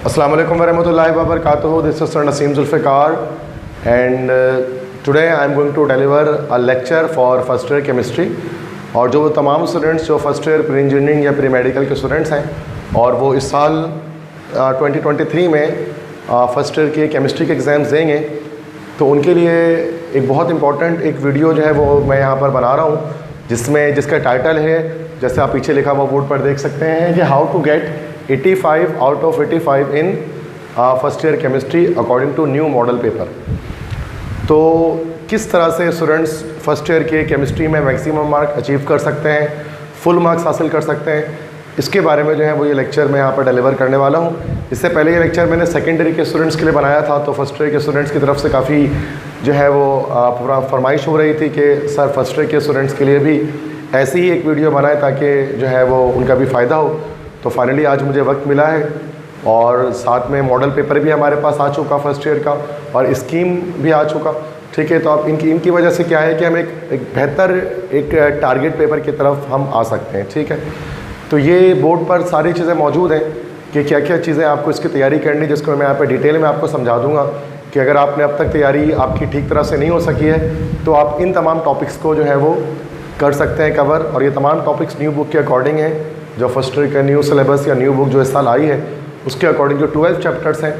Assalamu alaikum warahmatullahi wabarakatuh. This is Sir Naseem Zulfikar, and today I am going to deliver a lecture for first year chemistry. और जो तमाम students जो first year pre engineering या pre medical के students हैं और वो इस साल 2023 में फर्स्ट ईयर के केमिस्ट्री के एग्ज़ाम्स देंगे, तो उनके लिए एक बहुत इंपॉर्टेंट एक वीडियो जो है वो मैं यहाँ पर बना रहा हूँ, जिसका टाइटल है, जैसे आप पीछे लिखा हुआ बोर्ड पर देख सकते हैं, कि how to get 85 out of 85 in first year chemistry according to new model paper. तो किस तरह से स्टूडेंट्स फर्स्ट ईयर के केमिस्ट्री में मैक्सिमम मार्क अचीव कर सकते हैं, फुल मार्क्स हासिल कर सकते हैं, इसके बारे में जो है वो ये लेक्चर मैं यहाँ पर डिलीवर करने वाला हूँ। इससे पहले ये लेक्चर मैंने सेकेंडरी के स्टूडेंट्स के लिए बनाया था, तो फर्स्ट ईयर के स्टूडेंट्स की तरफ से काफ़ी जो है वो पूरा फरमाइश हो रही थी कि सर फर्स्ट ईयर के स्टूडेंट्स के लिए भी ऐसी ही एक वीडियो बनाए ताकि जो है वो उनका भी फ़ायदा हो। तो फाइनली आज मुझे वक्त मिला है और साथ में मॉडल पेपर भी हमारे पास आ चुका फर्स्ट ईयर का और स्कीम भी आ चुका। ठीक है, तो अब इनकी वजह से क्या है कि हम एक बेहतर एक टारगेट पेपर की तरफ हम आ सकते हैं। ठीक है, तो ये बोर्ड पर सारी चीज़ें मौजूद हैं कि क्या क्या चीज़ें आपको इसकी तैयारी करनी, जिसको मैं यहाँ पे डिटेल में आपको समझा दूंगा कि अगर आपने अब तक तैयारी आपकी ठीक तरह से नहीं हो सकी है तो आप इन तमाम टॉपिक्स को जो है वो कर सकते हैं कवर। और ये तमाम टॉपिक्स न्यू बुक के अकॉर्डिंग हैं, जो फर्स्ट ईयर का न्यू सिलेबस या न्यू बुक जो इस साल आई है उसके अकॉर्डिंग जो 12 चैप्टर्स हैं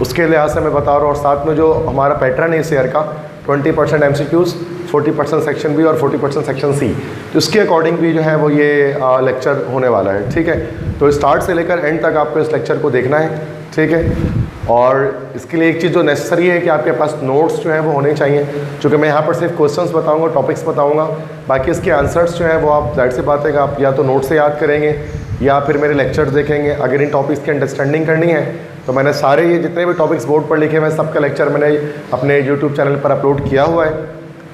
उसके लिहाज से मैं बता रहा हूँ। और साथ में जो हमारा पैटर्न है इस ईयर का 20% MCQs, 40% सेक्शन बी और 40% सेक्शन सी, तो इसके अकॉर्डिंग भी जो है वो ये लेक्चर होने वाला है। ठीक है, तो स्टार्ट से लेकर एंड तक आपको इस लेक्चर को देखना है। ठीक है, और इसके लिए एक चीज़ जो नेसेसरी है कि आपके पास नोट्स जो हैं वो होने चाहिए, क्योंकि मैं यहाँ पर सिर्फ क्वेश्चंस बताऊँगा, टॉपिक्स बताऊँगा, बाकी इसके आंसर्स जो हैं वो आप जाहिर सी बात है कि आप या तो नोट से याद करेंगे या फिर मेरे लेक्चर्स देखेंगे। अगर इन टॉपिक्स की अंडरस्टैंडिंग करनी है तो मैंने सारे ये जितने भी टॉपिक्स बोर्ड पर लिखे हुए हैं सबका लेक्चर मैंने अपने यूट्यूब चैनल पर अपलोड किया हुआ है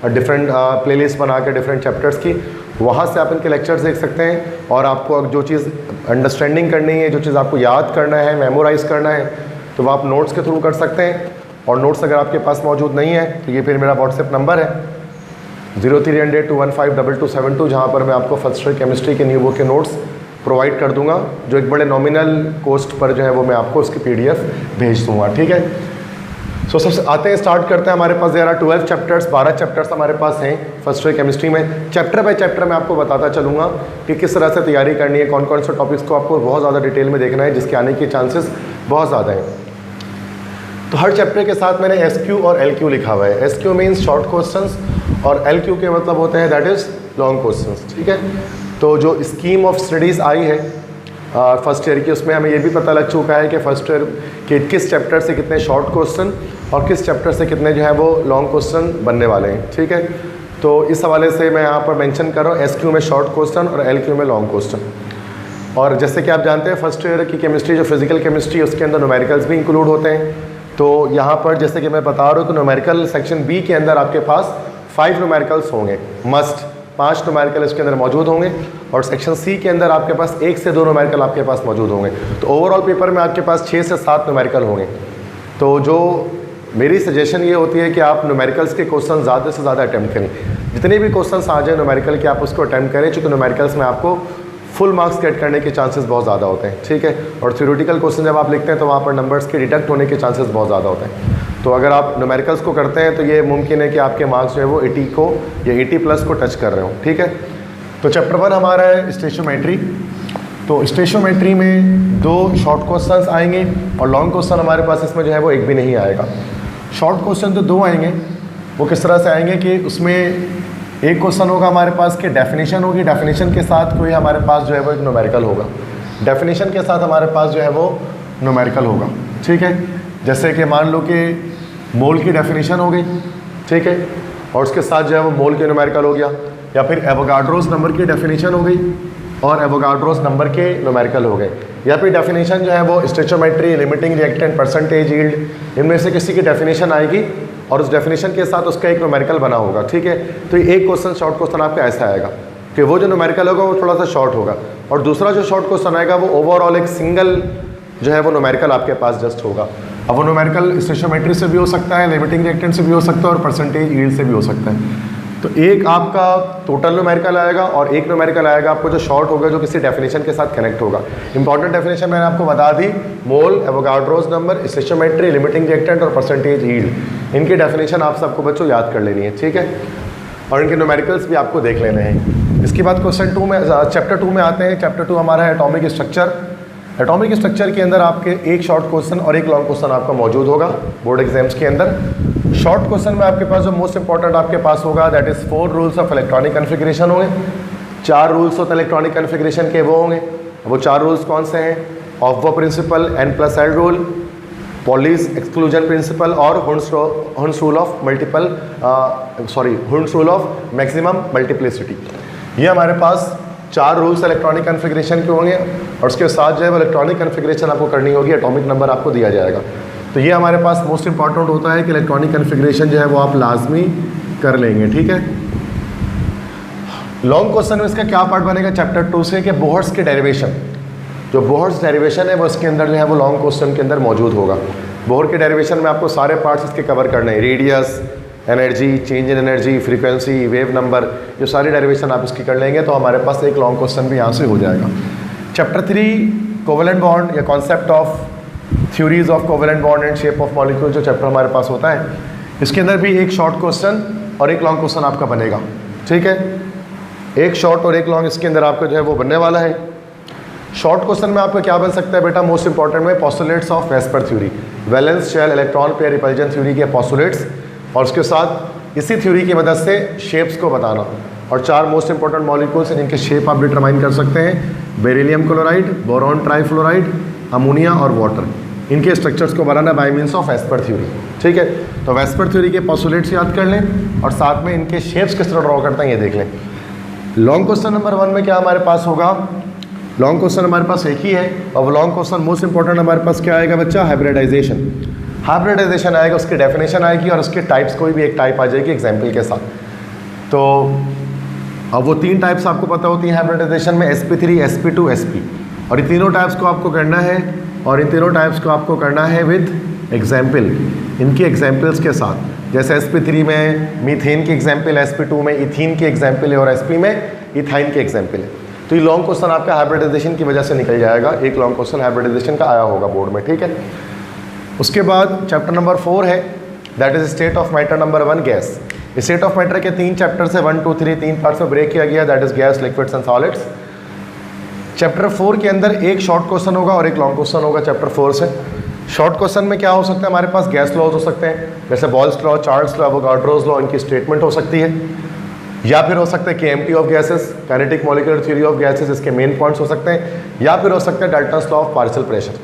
और डिफरेंट प्लेलिस्ट बना के डिफरेंट चैप्टर्स की, वहाँ से आप इनके लेक्चर्स देख सकते हैं। और आपको जो चीज़ अंडरस्टैंडिंग करनी है, जो चीज़ आपको याद करना है, मेमोराइज़ करना है, तो वह आप नोट्स के थ्रू कर सकते हैं। और नोट्स अगर आपके पास मौजूद नहीं है तो ये फिर मेरा व्हाट्सएप नंबर है 0300-215-2272, जहाँ पर मैं आपको फर्स्ट ईयर केमिस्ट्री के न्यू बुक के नोट्स प्रोवाइड कर दूंगा, जो एक बड़े नॉमिनल कॉस्ट पर जो है वो मैं आपको उसकी PDF भेज दूंगा। ठीक है, सो सबसे आते हैं, स्टार्ट करते हैं। हमारे पास 12 चैप्टर्स, 12 चैप्टर्स हमारे पास हैं फर्स्ट ईयर केमिस्ट्री में। चैप्टर बाय चैप्टर मैं आपको बताता चलूँगा कि किस तरह से तैयारी करनी है, कौन कौन से टॉपिक्स को आपको बहुत ज़्यादा डिटेल में देखना है, जिसके आने के चांसेस बहुत ज़्यादा हैं। तो हर चैप्टर के साथ मैंने SQ और LQ लिखा हुआ है। SQ मीन्स शॉर्ट क्वेश्चंस और LQ के मतलब होते हैं दैट इज़ लॉन्ग क्वेश्चंस। ठीक है, तो जो स्कीम ऑफ स्टडीज़ आई है फर्स्ट ईयर की, उसमें हमें ये भी पता लग चुका है कि फर्स्ट ईयर के किस चैप्टर से कितने शॉर्ट क्वेश्चन और किस चैप्टर से कितने जो है वो लॉन्ग क्वेश्चन बनने वाले हैं। ठीक है, तो इस हवाले से मैं यहाँ पर मेंशन कर रहा हूँ SQ में शॉर्ट क्वेश्चन और LQ में लॉन्ग क्वेश्चन। और जैसे कि आप जानते हैं फर्स्ट ईयर की केमिस्ट्री जो फिजिकल केमिस्ट्री है उसके अंदर न्यूमेरिकल्स भी इंक्लूड होते हैं। तो यहाँ पर जैसे कि मैं बता रहा हूँ कि न्यूमेरिकल सेक्शन B के अंदर आपके पास 5 न्यूमेरिकल्स होंगे, मस्ट 5 न्यूमेरिकल इसके अंदर मौजूद होंगे। और सेक्शन C के अंदर आपके पास 1 से 2 न्यूमेरिकल आपके पास मौजूद होंगे। तो ओवरऑल पेपर में आपके पास 6 से 7 न्यूमेरिकल होंगे। तो जो मेरी सजेशन ये होती है कि आप न्यूमेरिकल्स के क्वेश्चन ज़्यादा से ज़्यादा अटैम्प्ट करें, जितने भी क्वेश्चन आ जाए न्यूमेरिकल के आप उसको अटैम्प्ट करें, चूँकि न्यूमेरिकल्स में आपको फुल मार्क्स गेट करने के चांसेस बहुत ज़्यादा होते हैं। ठीक है, और थ्योरेटिकल क्वेश्चन जब आप लिखते हैं तो वहाँ पर नंबर्स के डिडक्ट होने के चांसेस बहुत ज़्यादा होते हैं। तो अगर आप न्यूमेरिकल्स को करते हैं तो ये मुमकिन है कि आपके मार्क्स जो है वो 80 को या 80+ को टच कर रहे हो। ठीक है, तो चैप्टर 1 हमारा है स्टेशियोमेट्री। तो स्टेशियोमेट्री में 2 शॉर्ट क्वेश्चंस आएंगे और लॉन्ग क्वेश्चन हमारे पास इसमें जो है वो एक भी नहीं आएगा। शॉर्ट क्वेश्चन तो 2 आएंगे, वो किस तरह से आएंगे कि उसमें एक क्वेश्चन होगा हमारे पास कि डेफिनेशन होगी, डेफिनेशन के साथ कोई हमारे पास जो है वो एक न्यूमेरिकल होगा, डेफिनेशन के साथ हमारे पास जो है वो न्यूमेरिकल होगा। ठीक है, जैसे कि मान लो कि मोल की डेफिनेशन हो गई, ठीक है, और उसके साथ जो है वो मोल के न्यूमेरिकल हो गया, या फिर एवोगाड्रोस नंबर की डेफिनेशन हो गई और एवोगाड्रोस नंबर के न्यूमेरिकल हो गए, या फिर डेफिनेशन जो है वो stoichiometry, limiting reactant, percentage yield, इनमें से किसी की डेफिनेशन आएगी और उस डेफिनेशन के साथ उसका एक न्यूमेरिकल बना होगा। ठीक है, तो एक क्वेश्चन शॉर्ट क्वेश्चन आपका ऐसा आएगा कि वो जो न्यूमेरिकल होगा वो थोड़ा सा शॉर्ट होगा और दूसरा जो शॉर्ट क्वेश्चन आएगा वो ओवरऑल एक सिंगल जो है वो न्यूमेरिकल आपके पास जस्ट होगा। अब वो न्यूमेरिकल स्टोइचियोमेट्री से भी हो सकता है, लिमिटिंग रिएक्टेंट से भी हो सकता है और परसेंटेज यील्ड से भी हो सकता है। तो एक आपका टोटल न्यूमेरिकल आएगा और एक न्यूमेरिकल आएगा आपको जो शॉर्ट होगा, जो किसी डेफिनेशन के साथ कनेक्ट होगा। इंपॉर्टेंट डेफिनेशन मैंने आपको बता दी, mole, Avogadro's number, stoichiometry, limiting reactant और परसेंटेज यील्ड। इनकी डेफिनेशन आप सबको बच्चों याद कर लेनी है, ठीक है, और इनके न्यूमेरिकल्स भी आपको देख लेने हैं। इसके बाद क्वेश्चन 2 में, चैप्टर 2 में आते हैं। चैप्टर 2 हमारा है एटॉमिक स्ट्रक्चर। एटॉमिक स्ट्रक्चर के अंदर आपके एक शॉर्ट क्वेश्चन और एक लॉन्ग क्वेश्चन आपका मौजूद होगा बोर्ड एग्जाम्स के अंदर। शॉर्ट क्वेश्चन में आपके पास जो मोस्ट इंपॉर्टेंट आपके पास होगा that is 4 rules of electronic configuration होंगे। 4 रूल्स ऑफ इलेक्ट्रॉनिक कन्फिग्रेशन के वो होंगे। वो 4 रूल्स कौन से हैं? Aufbau principle, N+L rule, Pauli's exclusion principle और Hund's rule of multiple Hund's rule of maximum multiplicity. ये हमारे पास 4 रूल्स इलेक्ट्रॉनिक कन्फिग्रेशन के होंगे और उसके साथ जो है वो इलेक्ट्रॉनिक कन्फिग्रेशन आपको करनी होगी, एटॉमिक नंबर आपको दिया जाएगा। तो ये हमारे पास मोस्ट इंपॉर्टेंट होता है कि इलेक्ट्रॉनिक कन्फिग्रेशन जो है वो आप लाजमी कर लेंगे, ठीक है। लॉन्ग क्वेश्चन में इसका क्या पार्ट बनेगा चैप्टर 2 से कि बोहर्स के डेरिवेशन, जो बोहर्स डेरिवेशन है वो इसके अंदर जो है वो लॉन्ग क्वेश्चन के अंदर मौजूद होगा। बोहर के डेरिवेशन में आपको सारे पार्ट्स इसके कवर करने हैं, radius, energy, change in energy, frequency, wave number, ये सारी डेरिवेशन आप इसकी कर लेंगे तो हमारे पास एक लॉन्ग क्वेश्चन भी यहाँ से हो जाएगा। चैप्टर 3 कोवेलेंट बॉन्ड या concept of theories of covalent bond and shape of molecule, जो चैप्टर हमारे पास होता है, इसके अंदर भी एक शॉर्ट क्वेश्चन और एक लॉन्ग क्वेश्चन आपका बनेगा, ठीक है। एक शॉर्ट और एक लॉन्ग इसके अंदर आपका जो है वो बनने वाला है। शॉर्ट क्वेश्चन में आपका क्या बन सकता है बेटा? मोस्ट इंपॉर्टेंट में postulates of VSEPR theory, valence shell electron pair repulsion theory के पोस्टुलेट्स, और उसके साथ इसी थ्योरी की मदद से शेप्स को बताना। और 4 मोस्ट इंपॉर्टेंट मॉलिक्यूल्स हैं जिनके शेप आप डिटरमाइन कर सकते हैं, beryllium chloride, boron trifluoride, ammonia और वाटर। इनके स्ट्रक्चर्स को बनाना by means of VSEPR theory, ठीक है। तो वेस्पर थ्योरी के पोस्टुलेट्स याद कर लें और साथ में इनके शेप्स किस तरह ड्रॉ करते हैं ये देख लें। लॉन्ग क्वेश्चन नंबर 1 में क्या हमारे पास होगा? लॉन्ग क्वेश्चन हमारे पास एक ही है और लॉन्ग क्वेश्चन मोस्ट इंपॉर्टेंट हमारे पास क्या आएगा बच्चा? हाइब्रिडाइजेशन। हाइब्रिडाइजेशन आएगा, उसकी डेफिनेशन आएगी और उसके टाइप्स, कोई भी एक टाइप आ जाएगी एग्जाम्पल के साथ। तो अब वो 3 टाइप्स आपको पता होती हैं हाइब्रिडाइजेशन में, sp3, sp2, sp, और ये तीनों टाइप्स को आपको करना है और इन तीनों टाइप्स को आपको करना है विद एग्जाम्पल, इनके एग्जाम्पल्स के साथ। जैसे sp3 में मीथेन की एग्जाम्पल है, sp2 में इथीन की एग्जाम्पल है और sp में इथाइन की एग्जाम्पल है। तो ये लॉन्ग क्वेश्चन आपका हाइब्रिडाइजेशन की वजह से निकल जाएगा, एक लॉन्ग क्वेश्चन हाइब्रिडाइजेशन का आया होगा बोर्ड में, ठीक है। उसके बाद चैप्टर नंबर 4 है that is state of matter number 1 gas. State of matter के 3 चैप्टर्स है, 1, 2, 3 3 पार्ट्स में ब्रेक किया गया, that is gas, liquids and solids. Chapter 4 के अंदर एक शॉर्ट क्वेश्चन होगा और एक लॉन्ग क्वेश्चन होगा चैप्टर 4 से। शॉर्ट क्वेश्चन में क्या हो सकता है हमारे पास? गैस लॉज हो सकते हैं, जैसे balls law, Charles law, Avogadro's law, इनकी स्टेटमेंट हो सकती है, या फिर हो सकता है KMT of gases, kinetic molecular theory of gases, इसके मेन पॉइंट्स हो सकते हैं, या फिर हो सकता है Dalton's law of partial pressure.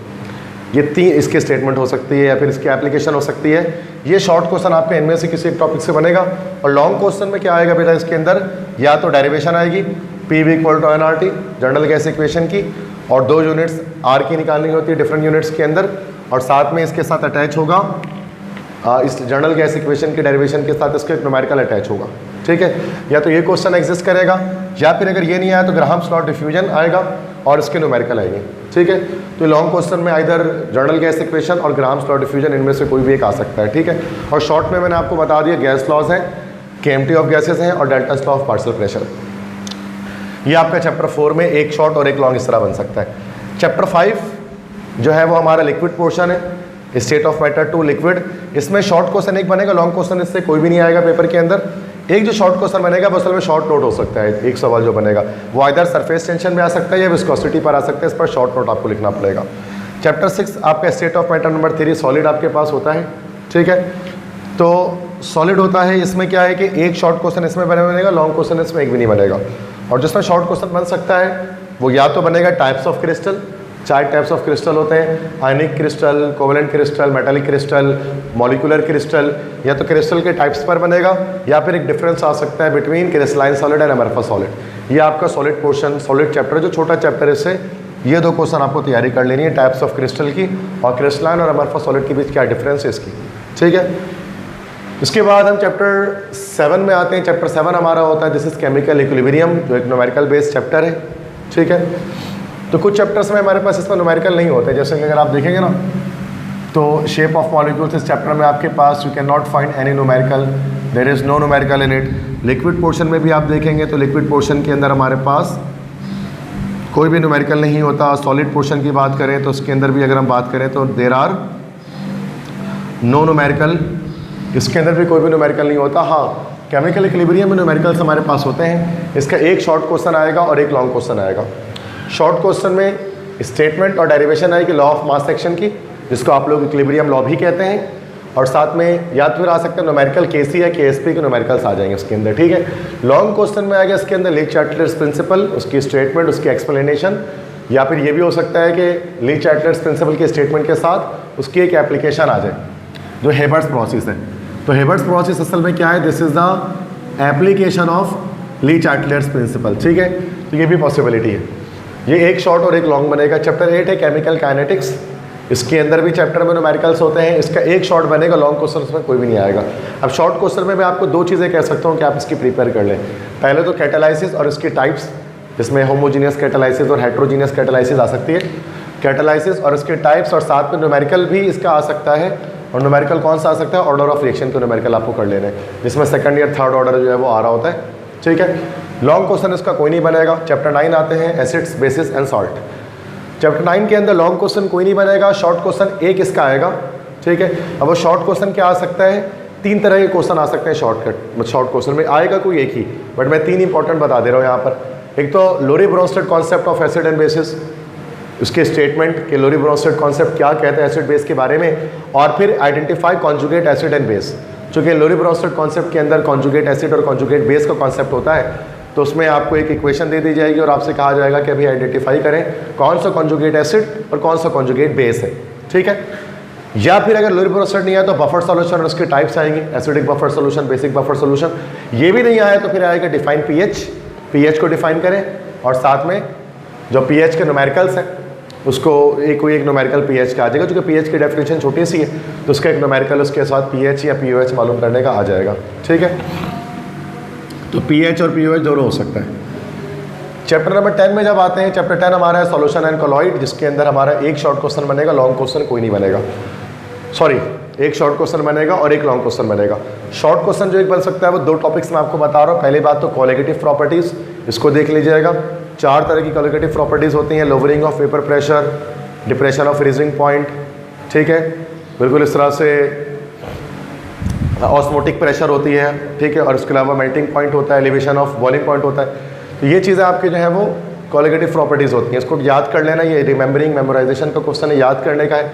ये 3 इसकी स्टेटमेंट हो सकती है या फिर इसकी एप्लीकेशन हो सकती है। ये शॉर्ट क्वेश्चन आपके इनमें से किसी एक टॉपिक से बनेगा। और लॉन्ग क्वेश्चन में क्या आएगा बेटा? इसके अंदर या तो डेरिवेशन आएगी PV = nRT, general gas equation की, और 2 यूनिट्स R की निकालनी होती है डिफरेंट यूनिट्स के अंदर, और साथ में इसके साथ अटैच होगा इस जनरल गैस इक्वेशन के डेरिवेशन के साथ इसका एक न्यूमेरिकल अटैच होगा, ठीक है। या तो ये क्वेश्चन एग्जिस्ट करेगा, या फिर अगर ये नहीं आया तो ग्राहम्स लॉ डिफ्यूजन आएगा और इसके न्यूमेरिकल आएंगे, ठीक है। तो लॉन्ग क्वेश्चन में आइदर जनरल गैस इक्वेशन और ग्राहम्स लॉ डिफ्यूजन, इनमें से कोई भी एक आ सकता है, ठीक है। और शॉर्ट में मैंने आपको बता दिया गैस लॉज हैं, KMT ऑफ गैसेस हैं और Dalton's law of partial pressure. ये आपका चैप्टर 4 में एक शॉर्ट और एक लॉन्ग इस तरह बन सकता है। चैप्टर 5 जो है वो हमारा लिक्विड पोर्शन है, state of matter two liquid. इसमें शॉर्ट क्वेश्चन एक बनेगा, लॉन्ग क्वेश्चन इससे कोई भी नहीं आएगा पेपर के अंदर। एक जो शॉर्ट क्वेश्चन बनेगा वो असल में शॉर्ट नोट हो सकता है, एक सवाल जो बनेगा वो आइदर सरफेस टेंशन में आ सकता है या विस्कोसिटी पर आ सकता है, इस पर शॉर्ट नोट आपको लिखना पड़ेगा। चैप्टर 6 आपका state of matter number 3 solid आपके पास होता है, ठीक है। तो सॉलिड होता है, इसमें क्या है कि एक शॉर्ट क्वेश्चन इसमें बनेगा, लॉन्ग क्वेश्चन इसमें एक भी नहीं बनेगा। और जिसमें शॉर्ट क्वेश्चन बन सकता है वो या तो बनेगा types of crystal, 4 types of crystal होते हैं, ionic crystal, covalent crystal, metallic crystal, molecular crystal, या तो क्रिस्टल के टाइप्स पर बनेगा, या फिर एक डिफरेंस आ सकता है between crystalline solid and amorphous solid. ये आपका सॉलिड पोर्शन, सॉलिड चैप्टर जो छोटा चैप्टर है, इससे ये 2 क्वेश्चन आपको तैयारी कर लेनी है, टाइप्स ऑफ क्रिस्टल की और क्रिस्टलाइन और अमरफस सॉलिड के बीच क्या डिफरेंस है इसकी, ठीक है। इसके बाद हम चैप्टर 7 में आते हैं। चैप्टर 7 हमारा होता है दिस इज केमिकल इक्विलिब्रियम, जो एक न्यूमेरिकल बेस्ड चैप्टर है, ठीक है। तो कुछ चैप्टर्स में हमारे पास इसमें न्यूमेरिकल नहीं होते, जैसे कि अगर आप देखेंगे ना तो शेप ऑफ मॉलिक्यूल्स इस चैप्टर में आपके पास you can not find any numerical, there is no numerical in it. Liquid portion में भी आप देखेंगे तो लिक्विड पोर्शन के अंदर हमारे पास कोई भी न्यूमेरिकल नहीं होता। सॉलिड पोर्शन की बात करें तो उसके अंदर भी अगर हम बात करें तो देयर आर नो न्यूमेरिकल, इसके अंदर भी कोई भी न्यूमेरिकल नहीं होता। हाँ, केमिकल इक्विलिब्रियम में न्यूमेरिकल्स हमारे पास होते हैं। इसका एक शॉर्ट क्वेश्चन आएगा और एक लॉन्ग क्वेश्चन आएगा। शॉर्ट क्वेश्चन में स्टेटमेंट और डेरिवेशन आएगी लॉ ऑफ मास एक्शन की, जिसको आप लोग इक्विलिब्रियम लॉ भी कहते हैं, और साथ में या तो फिर आ सकते हैं न्यूमेरिकल केसी या केएसपी के न्यूमेरिकल्स आ जाएंगे उसके अंदर, ठीक है। लॉन्ग क्वेश्चन में आएगा इसके अंदर ली-चार्टलर्स प्रिंसिपल, उसकी स्टेटमेंट, उसकी एक्सप्लेनेशन, या फिर ये भी हो सकता है कि ली-चार्टलर्स प्रिंसिपल के स्टेटमेंट के साथ उसकी एक एप्लीकेशन आ जाए, जो हेबर्ट्स प्रोसेस है। तो हेबर्ट्स प्रोसेस असल में क्या है? This is the application of Le Chatelier's principle, ठीक है। तो ये भी पॉसिबिलिटी है। ये एक शॉर्ट और एक लॉन्ग बनेगा। चैप्टर 8 है केमिकल काइनेटिक्स, इसके अंदर भी चैप्टर में न्यूमेरिकल्स होते हैं। इसका एक शॉर्ट बनेगा, लॉन्ग क्वेश्चन उसमें कोई भी नहीं आएगा। अब शॉर्ट क्वेश्चन में मैं आपको दो चीज़ें कह सकता हूँ कि आप इसकी प्रिपेयर कर लें। पहले तो कैटालाइसिस और इसकी टाइप्स, जिसमें होमोजीनियस कैटालाइसिस और हेट्रोजीनियस कैटालाइसिस आ सकती है। कैटालाइसिस और इसके टाइप्स, और साथ में न्यूमेरिकल भी इसका आ सकता है। और न्यूमेरिकल कौन सा आ सकता है? ऑर्डर ऑफ रिएक्शन के न्यूमेरिकल आपको कर लेने, जिसमें सेकंड या थर्ड ऑर्डर जो है वो आ रहा होता है, ठीक है। लॉन्ग क्वेश्चन इसका कोई नहीं बनेगा। चैप्टर 9 आते हैं acids, basis and salt. Chapter 9 के अंदर लॉन्ग क्वेश्चन कोई नहीं बनेगा। शॉर्ट क्वेश्चन एक इसका आएगा, ठीक है। अब वो शॉर्ट क्वेश्चन क्या आ सकता है? 3 तरह के क्वेश्चन आ सकते हैं शॉर्ट क्वेश्चन में, आएगा कोई एक ही, बट मैं 3 इंपॉर्टेंट बता दे रहा हूँ यहाँ पर। एक तो Lowry Bronsted concept of acid and bases, उसके स्टेटमेंट कि लोरी-ब्रोंस्टेड कॉन्सेप्ट क्या कहते हैं एसिड बेस के बारे में, और फिर identify conjugate acid and base. चूँकि लोरी-ब्रोंस्टेड कॉन्सेप्ट के अंदर कॉन्जुगेट एसिड और कॉन्जुगेट बेस का कॉन्सेप्ट होता है, तो उसमें आपको एक इक्वेशन दे दी जाएगी और आपसे कहा जाएगा कि अभी आइडेंटिफाई करें कौन सा कॉन्जुगेट एसिड और कौन सा कॉन्जुगेट बेस है, ठीक है। या फिर अगर लोरी-ब्रोंस्टेड नहीं आया तो बफर सॉल्यूशन और उसके टाइप्स आएंगे, acidic buffer solution, basic buffer solution. ये भी नहीं आया तो फिर आएगा डिफाइन पीएच को डिफाइन करें, और साथ में जो पीएच के न्यूमेरिकल्स हैं उसको कोई एक न्यूमेरिकल पीएच का आ जाएगा। क्योंकि पीएच की डेफिनेशन छोटी सी है तो उसका एक न्यूमेरिकल उसके साथ पीएच या पीओएच मालूम करने का आ जाएगा, ठीक है। तो पीएच और पीओएच दोनों हो सकता है। चैप्टर नंबर 10 में जब आते हैं, चैप्टर 10 हमारा है सॉल्यूशन एंड कॉलॉइड, जिसके अंदर हमारा एक शॉर्ट क्वेश्चन बनेगा, लॉन्ग क्वेश्चन कोई नहीं बनेगा। सॉरी, एक शॉर्ट क्वेश्चन बनेगा और एक लॉन्ग क्वेश्चन बनेगा। शॉर्ट क्वेश्चन जो एक बन सकता है वो 2 टॉपिक्स में आपको बता रहा हूँ। पहली बात तो कोलिगेटिव प्रॉपर्टीज़, इसको देख लीजिएगा। 4 तरह की कोलिगेटिव प्रॉपर्टीज़ होती हैं, lowering of vapour pressure, depression of freezing point, ठीक है, बिल्कुल इस तरह से ऑस्मोटिक प्रेशर होती है, ठीक है, और इसके अलावा मेल्टिंग पॉइंट होता है, एलिवेशन ऑफ बॉइलिंग पॉइंट होता है। तो ये चीज़ें आपके जो है वो कोलिगेटिव प्रॉपर्टीज़ होती हैं, इसको याद कर लेना। ये रिमेंबरिंग मेमोराइजेशन का क्वेश्चन है, याद करने का है।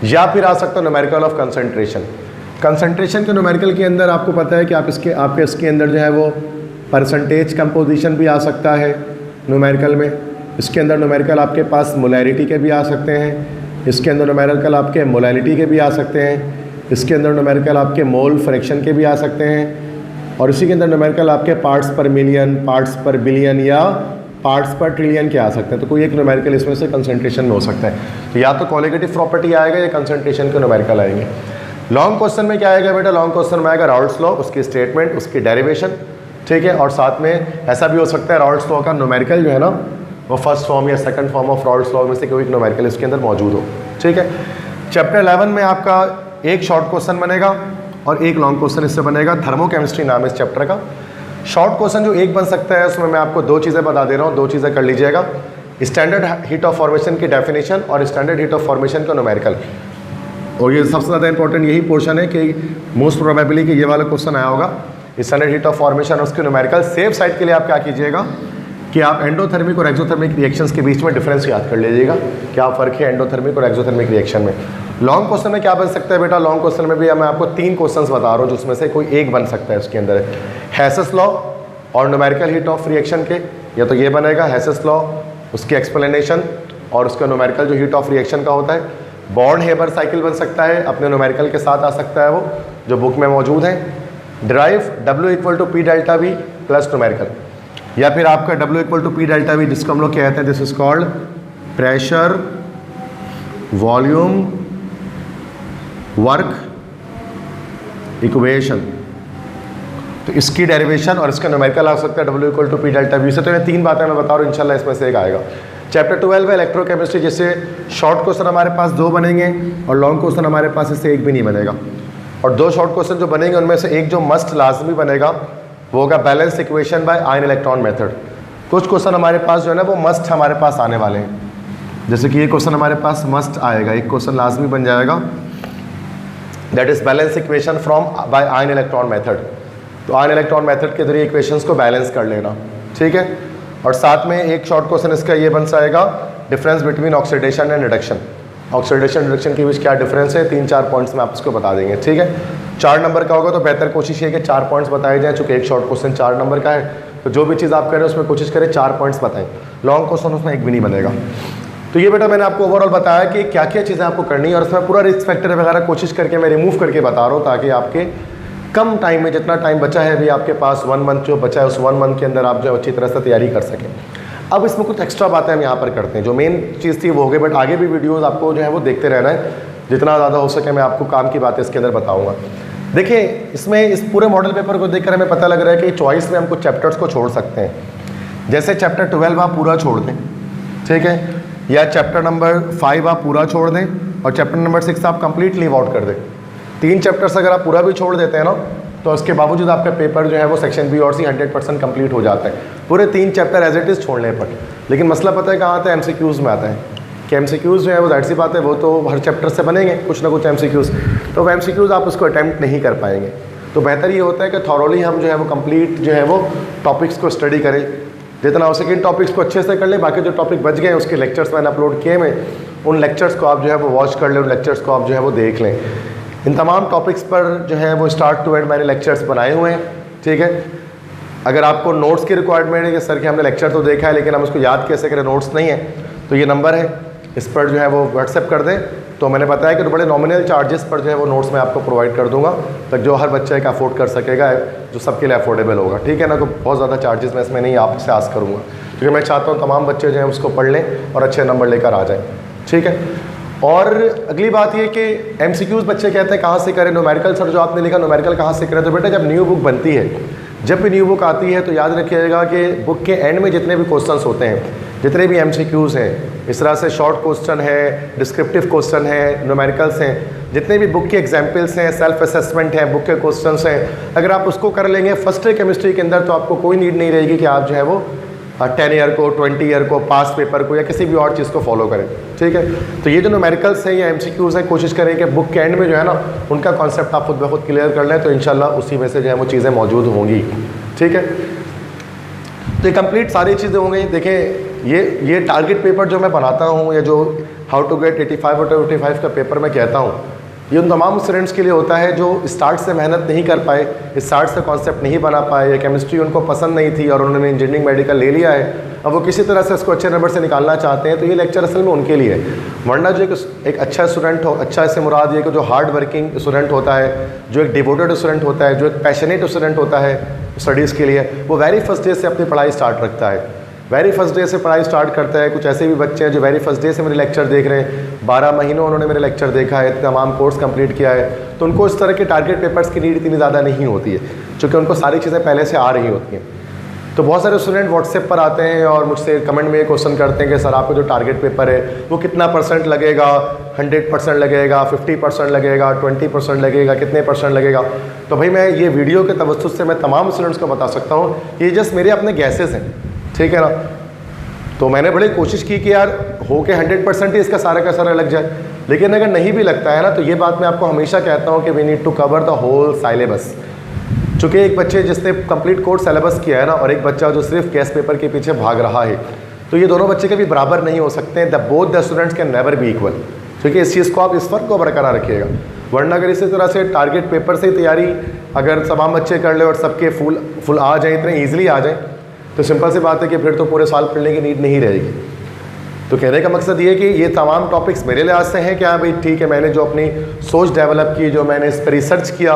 या फिर आ सकता है न्यूमेरिकल ऑफ कंसंट्रेशन। कंसंट्रेशन के न्यूमेरिकल के अंदर आपको पता है कि आपके इसके अंदर जो है वो परसेंटेज कंपोजिशन भी आ सकता है न्यूमेरिकल में। इसके अंदर न्यूमेरिकल आपके पास मोलैरिटी के भी आ सकते हैं, इसके अंदर न्यूमेरिकल आपके मोलैलिटी के भी आ सकते हैं, इसके अंदर न्यूमेरिकल आपके मोल फ्रैक्शन के भी आ सकते हैं, और इसी के अंदर न्यूमेरिकल आपके पार्ट्स पर मिलियन, पार्ट्स पर बिलियन या पार्ट्स पर ट्रिलियन के आ सकते हैं। तो कोई एक न्यूमेरिकल इसमें से कंसंट्रेशन में हो सकता है। तो या तो कोलिगेटिव प्रॉपर्टी आएगा या कंसंट्रेशन के न्यूमेरिकल आएंगे। लॉन्ग क्वेश्चन में क्या आएगा बेटा? लॉन्ग क्वेश्चन में आएगा राउल्ट्स लॉ, उसकी स्टेटमेंट, उसकी डेरिवेशन, ठीक है, और साथ में ऐसा भी हो सकता है राउल्ट्स लॉ का न्यूमेरिकल जो है ना वो फर्स्ट फॉर्म या second form of Raoult's law में से कोई एक न्यूमेरिकल इसके अंदर मौजूद हो, ठीक है। चैप्टर 11 में आपका एक शॉर्ट क्वेश्चन बनेगा और एक लॉन्ग क्वेश्चन इससे बनेगा। थर्मोकेमिस्ट्री नाम है इस चैप्टर का। शॉर्ट क्वेश्चन जो एक बन सकता है उसमें मैं आपको 2 चीज़ें बता दे रहा हूँ, 2 चीज़ें कर लीजिएगा। स्टैंडर्ड हीट ऑफ फॉर्मेशन की डेफिनेशन और स्टैंडर्ड हीट ऑफ फॉर्मेशन का न्यूमेरिकल। और ये सबसे ज़्यादा इंपॉर्टेंट यही पोर्शन है कि मोस्ट प्रोबेबली कि ये वाला क्वेश्चन आया होगा। स्टैंडर्ड हीट ऑफ फॉर्मेशन और उसके न्यूमेरिकल। सेफ साइड के लिए आप क्या कीजिएगा कि आप एंडोथर्मिक और एक्सोथर्मिक रिएक्शंस के बीच में डिफरेंस याद कर लीजिएगा, क्या फ़र्क है एंडोथर्मिक और एक्सोथर्मिक रिएक्शन में। लॉन्ग क्वेश्चन में क्या बन सकता है बेटा? लॉन्ग क्वेश्चन में भी मैं आपको 3 क्वेश्चंस बता रहा हूँ जिसमें से कोई एक बन सकता है उसके अंदर। हेसेस लॉ और न्यूमेरिकल हीट ऑफ रिएक्शन के, या तो ये बनेगा हेसेस लॉ, उसकी एक्सप्लेनेशन और उसका न्यूमेरिकल जो हीट ऑफ रिएक्शन का होता है। बॉर्न हेबर साइकिल बन सकता है, अपने न्यूमेरिकल के साथ आ सकता है, वो जो बुक में मौजूद है। Drive W = P delta V plus numerical, या फिर आपका W = P डेल्टा V जिसको हम लोग कहते हैं this is called pressure volume work equation. तो इसकी डेरिवेशन और इसका न्यूमेरिकल आ सकता है W = P डेल्टा V से। तो ये 3 बातें मैं बता रहा हूँ, इंशाल्लाह इसमें से एक आएगा। चैप्टर 12 है इलेक्ट्रोकेमिस्ट्री, जिससे शॉर्ट क्वेश्चन हमारे पास 2 बनेंगे और लॉन्ग क्वेश्चन हमारे पास इससे एक भी नहीं बनेगा। और 2 शॉर्ट क्वेश्चन जो बनेंगे उनमें से एक जो मस्ट लाजमी बनेगा वो होगा balance equation by ion electron method. कुछ क्वेश्चन हमारे पास जो है ना वो मस्ट हमारे पास आने वाले हैं, जैसे कि ये क्वेश्चन हमारे पास मस्ट आएगा, एक क्वेश्चन लाजमी बन जाएगा, that is balance equation from by ion electron method. तो आयन इलेक्ट्रॉन मेथड के जरिए इक्वेशंस को बैलेंस कर लेना, ठीक है। और साथ में एक शॉर्ट क्वेश्चन इसका ये बन जाएगा, difference between oxidation and reduction. Oxidation reduction के बीच क्या डिफरेंस है, 3-4 पॉइंट्स में आप इसको बता देंगे, ठीक है। 4 नंबर का होगा तो बेहतर कोशिश ये कि 4 पॉइंट्स बताए जाएँ, चूँकि एक शॉर्ट क्वेश्चन 4 नंबर का है, तो जो भी चीज़ आप करें उसमें कोशिश करें 4 पॉइंट्स बताएं। लॉन्ग क्वेश्चन उसमें एक भी नहीं बनेगा। तो ये बेटा मैंने आपको ओवरऑल बताया कि क्या क्या चीज़ें आपको करनी है, और इसमें पूरा रिस्क फैक्टर वगैरह कोशिश करके मैं रिमूव करके बता रहा हूँ, ताकि आपके कम टाइम में, जितना टाइम बचा है अभी आपके पास 1 मंथ जो बचा है, उस 1 मंथ के अंदर आप जो अच्छी तरह से तैयारी कर सकें। अब इसमें कुछ एक्स्ट्रा बातें हम यहाँ पर करते हैं, जो मेन चीज़ थी वो हो गई, बट आगे भी वीडियोस आपको जो है वो देखते रहना है, जितना ज़्यादा हो सके मैं आपको काम की बातें इसके अंदर बताऊँगा। देखिए इसमें इस पूरे मॉडल पेपर को देखकर हमें पता लग रहा है कि चॉइस में हम कुछ चैप्टर्स को छोड़ सकते हैं, जैसे चैप्टर 12 आप पूरा छोड़ दें, ठीक है, या चैप्टर नंबर 5 आप पूरा छोड़ दें, और चैप्टर नंबर 6 आप कंप्लीट लीव आउट कर दें। 3 चैप्टर्स अगर आप पूरा भी छोड़ देते हैं ना, तो उसके बावजूद आपका पेपर जो है वो सेक्शन बी और सी 100% कंप्लीट हो जाता है, पूरे 3 चैप्टर एज इट इज़ छोड़ने पर। लेकिन मसला पता है कहाँ आता है, एमसीक्यूज़ में आता है, कि एमसीक्यूज़ जो है वो जाहिर सी बात है वो तो हर चैप्टर से बनेंगे कुछ ना कुछ एमसीक्यूज़, तो वो एमसीक्यूज़ आप उसको अटैम्प्ट नहीं कर पाएंगे। तो बेहतर ये होता है कि थॉरोली हम जो है वो कंप्लीट जो है वो टॉपिक्स को स्टडी करें, जितना हो सके इन टॉपिक्स को अच्छे से कर लें। बाकी जो टॉपिक बच गए उसके लेक्चर्स मैंने अपलोड किए हैं, उन लेक्चर्स को आप जो है वो वॉच कर लें, उन लेक्चर्स को आप जो है वो देख लें। इन तमाम टॉपिक्स पर जो है वो स्टार्ट टू एंड मैंने लेक्चर्स बनाए हुए हैं, ठीक है। अगर आपको नोट्स की रिक्वायरमेंट है कि सर कि हमने लेक्चर तो देखा है लेकिन हम उसको याद कैसे करें, नोट्स नहीं है, तो ये नंबर है, इस पर जो है वो व्हाट्सएप कर दें। तो मैंने बताया कि बड़े नॉमिनल चार्जेस पर जो है वो नोट्स मैं आपको प्रोवाइड कर दूंगा, तक जो हर बच्चे का अफोर्ड कर सकेगा, जो सबके लिए अफोर्डेबल होगा, ठीक है ना। तो बहुत ज़्यादा चार्जेस मैं इसमें नहीं आपसे आस करूँगा, क्योंकि मैं चाहता हूँ तमाम बच्चे जो हैं उसको पढ़ लें और अच्छे नंबर लेकर आ जाएँ, ठीक है। और अगली बात ये कि एमसीक्यूज़ बच्चे कहते हैं कहाँ से करें, न्यूमेरिकल सर जो आपने लिखा न्यूमेरिकल कहाँ से करें। तो बेटा जब न्यू बुक बनती है, जब भी न्यू बुक आती है, तो याद रखिएगा कि बुक के एंड में जितने भी क्वेश्चंस होते हैं, जितने भी एमसीक्यूज़ हैं, इस तरह से शॉर्ट क्वेश्चन है, डिस्क्रिप्टिव क्वेश्चन है, न्यूमेरिकल्स हैं, जितने भी बुक के एग्जाम्पल्स हैं, सेल्फ असेसमेंट है, बुक के क्वेश्चंस हैं, अगर आप उसको कर लेंगे फर्स्ट ईयर केमिस्ट्री के अंदर, तो आपको कोई नीड नहीं रहेगी कि आप जो है वो 10 ईयर को, 20 ईयर को, पास पेपर को या किसी भी और चीज़ को फॉलो करें, ठीक है। तो ये जो न्यूमेरिकल्स हैं या एमसीक्यूज़ हैं, कोशिश करें कि बुक के एंड में जो है ना उनका कॉन्सेप्ट आप खुद ब खुद क्लियर कर लें, तो इंशाल्लाह उसी में से जो है वो चीज़ें मौजूद होंगी, ठीक है। तो ये कंप्लीट सारी चीज़ें हो गई। देखें ये टारगेट पेपर जो मैं बनाता हूँ, या जो how to get 85 out of 85 का पेपर मैं कहता हूँ, ये उन तमाम स्टूडेंट्स के लिए होता है जो स्टार्ट से मेहनत नहीं कर पाए, स्टार्ट से कॉन्सेप्ट नहीं बना पाए, या केमिस्ट्री उनको पसंद नहीं थी और उन्होंने इंजीनियरिंग मेडिकल ले लिया है, अब वो किसी तरह से उसको अच्छे नंबर से निकालना चाहते हैं, तो ये लेक्चर असल में उनके लिए है। वरना जो एक अच्छा स्टूडेंट हो, अच्छा इससे मुराद ये कि जो हार्ड वर्किंग स्टूडेंट होता है, जो एक डिवोटेड स्टूडेंट होता है, जो एक पैशनेट स्टूडेंट होता है स्टडीज़ के लिए, वो वेरी फर्स्ट डे से अपनी पढ़ाई स्टार्ट रखता है, वेरी फर्स्ट डे से पढ़ाई स्टार्ट करता है। कुछ ऐसे भी बच्चे हैं जो वेरी फर्स्ट डे से मेरे लेक्चर देख रहे हैं, 12 महीनों उन्होंने मेरे लेक्चर देखा है, तमाम कोर्स कंप्लीट किया है, तो उनको इस तरह के टारगेट पेपर्स की नीड इतनी ज़्यादा नहीं होती है, क्योंकि उनको सारी चीज़ें पहले से आ रही होती हैं। तो बहुत सारे स्टूडेंट व्हाट्सएप पर आते हैं और मुझसे कमेंट में ये क्वेश्चन करते हैं कि सर आपका जो टारगेट पेपर है वो कितना % लगेगा, 100% लगेगा, 50% लगेगा, 20% लगेगा, कितने % लगेगा। तो भाई मैं ये वीडियो के तवज्जुह से मैं तमाम स्टूडेंट्स को बता सकता हूँ कि ये जस्ट मेरे अपने गैसेस हैं, ठीक है ना। तो मैंने बड़ी कोशिश की कि यार हो के 100% ही इसका सारा का सारा लग जाए, लेकिन अगर नहीं भी लगता है ना, तो ये बात मैं आपको हमेशा कहता हूँ कि we need to cover the whole syllabus. चूँकि एक बच्चे जिसने कंप्लीट कोर्स सिलेबस किया है ना, और एक बच्चा जो सिर्फ केस पेपर के पीछे भाग रहा है, तो ये दोनों बच्चे कभी बराबर नहीं हो सकते हैं। Both the students can never be equal, क्योंकि इस चीज़ को आप इस फर्क को बरकरार रखिएगा। वरना अगर इसी तरह से टारगेट पेपर से तैयारी अगर तमाम बच्चे कर ले और सबके फुल आ जाए, इतने ईजिली आ जाए, तो सिंपल सी बात है कि फिर तो पूरे साल पढ़ने की नीड नहीं रहेगी। तो कहने का मकसद ये कि ये तमाम टॉपिक्स मेरे लिहाज से हैं कि हाँ भाई ठीक है, मैंने जो अपनी सोच डेवलप की, जो मैंने इस पर रिसर्च किया,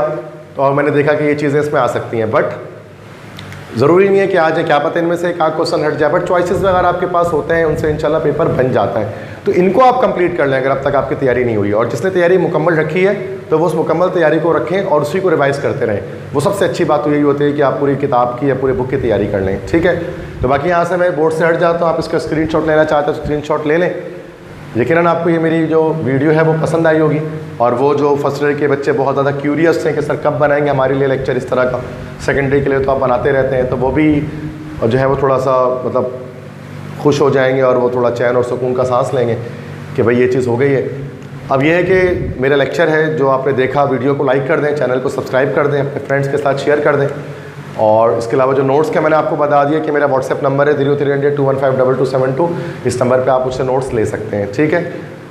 तो और मैंने देखा कि ये चीज़ें इसमें आ सकती हैं। बट ज़रूरी नहीं है कि आज है, क्या पता इनमें से एक आध क्वेश्चन हट जाए, बट चॉइसेस वगैरह आपके पास होते हैं, उनसे इंशाल्लाह पेपर बन जाता है। तो इनको आप कंप्लीट कर लें अगर अब तक आपकी तैयारी नहीं हुई, और जिसने तैयारी मुकम्मल रखी है तो वो उस मुकम्मल तैयारी को रखें और उसी को रिवाइज़ करते रहें। वो सबसे अच्छी बात तो यही होती है कि आप पूरी किताब की या पूरे बुक की तैयारी कर लें, ठीक है। तो बाकी यहाँ से मैं बोर्ड से हट जाता हूँ, आप इसका स्क्रीनशॉट लेना चाहते हो तो स्क्रीनशॉट ले लें, यकीनन आपको ये मेरी जो वीडियो है वो पसंद आई होगी, और वो जो फर्स्ट ईयर के बच्चे बहुत ज़्यादा क्यूरियस हैं कि सर कब बनाएंगे हमारे लिए लेक्चर इस तरह का, सेकेंडरी के लिए तो आप बनाते रहते हैं, तो वो भी जो है वो थोड़ा सा मतलब खुश हो जाएंगे और वो थोड़ा चैन और सुकून का सांस लेंगे कि भाई ये चीज़ हो गई है। अब ये है कि मेरा लेक्चर है जो आपने देखा, वीडियो को लाइक कर दें, चैनल को सब्सक्राइब कर दें, अपने फ्रेंड्स के साथ शेयर कर दें, और इसके अलावा जो नोट्स के मैंने आपको बता दिया कि मेरा व्हाट्सएप नंबर है 0300215272, इस नंबर पे आप मुझसे नोट्स ले सकते हैं, ठीक है।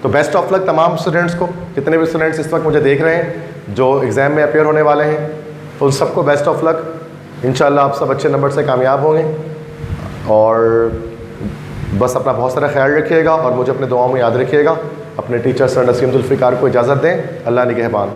तो बेस्ट ऑफ लक तमाम स्टूडेंट्स को, जितने भी स्टूडेंट्स इस वक्त मुझे देख रहे हैं जो एग्ज़ाम में अपेयर होने वाले हैं, तो उन सबको बेस्ट ऑफ लक। इंशाल्लाह आप सब अच्छे नंबर से कामयाब होंगे, और बस अपना बहुत सारा ख्याल रखिएगा और मुझे अपने दुआओं में याद रखिएगा। अपने टीचर सर नसीम जुल्फ़िकार को इजाज़त दें। अल्लाह निगहबान।